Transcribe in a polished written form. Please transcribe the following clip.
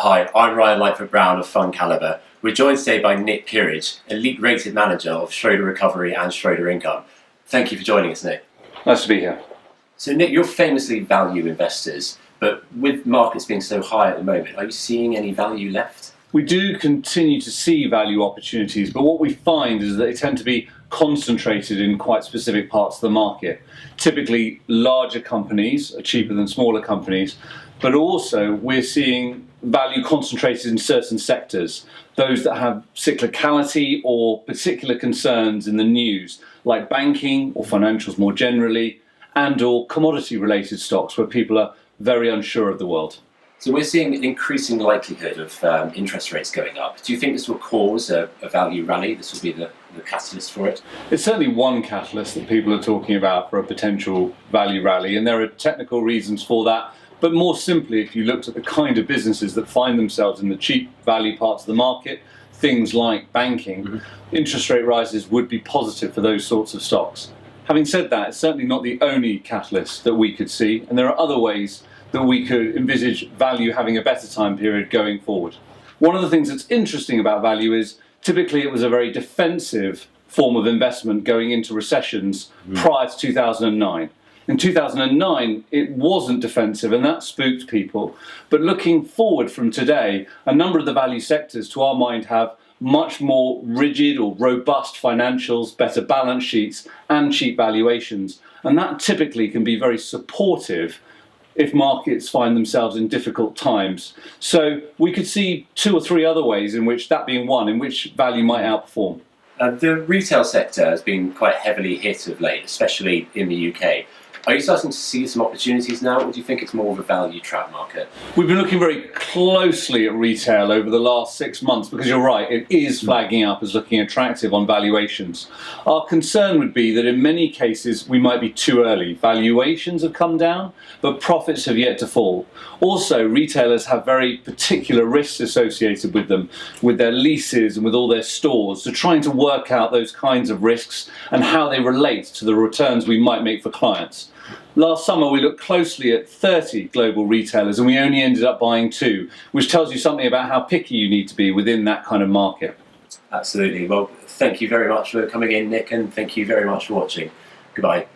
Hi, I'm Ryan Lightfoot-Brown of FundCalibre. We're joined today by Nick Kirrage, Elite Rated Manager of Schroder Recovery and Schroder Income. Thank you for joining us, Nick. Nice to be here. So Nick, you're famously value investors, but with markets being so high at the moment, are you seeing any value left? We do continue to see value opportunities, but what we find is that they tend to be concentrated in quite specific parts of the market. Typically, larger companies are cheaper than smaller companies, but also we're seeing value concentrated in certain sectors, those that have cyclicality or particular concerns in the news, like banking or financials more generally, and or commodity-related stocks where people are very unsure of the world. So we're seeing an increasing likelihood of interest rates going up. Do you think this will cause a value rally? This will be the catalyst for it? It's certainly one catalyst that people are talking about for a potential value rally, and there are technical reasons for that. But more simply, if you looked at the kind of businesses that find themselves in the cheap value parts of the market, things like banking, interest rate rises would be positive for those sorts of stocks. Having said that, it's certainly not the only catalyst that we could see, and there are other ways that we could envisage value having a better time period going forward. One of the things that's interesting about value is typically it was a very defensive form of investment going into recessions prior to 2009. In 2009, it wasn't defensive, and that spooked people. But looking forward from today, a number of the value sectors, to our mind, have much more rigid or robust financials, better balance sheets, and cheap valuations. And that typically can be very supportive if markets find themselves in difficult times. So we could see two or three other ways in which, that being one, in which value might outperform. The retail sector has been quite heavily hit of late, especially in the UK. Are you starting to see some opportunities now, or do you think it's more of a value trap market? We've been looking very closely at retail over the last 6 months because you're right, it is flagging up as looking attractive on valuations. Our concern would be that in many cases we might be too early. Valuations have come down, but profits have yet to fall. Also, retailers have very particular risks associated with them, with their leases and with all their stores. So trying to work out those kinds of risks and how they relate to the returns we might make for clients. Last summer we looked closely at 30 global retailers and we only ended up buying 2, which tells you something about how picky you need to be within that kind of market. Absolutely. Well, thank you very much for coming in, Nick, and thank you very much for watching. Goodbye.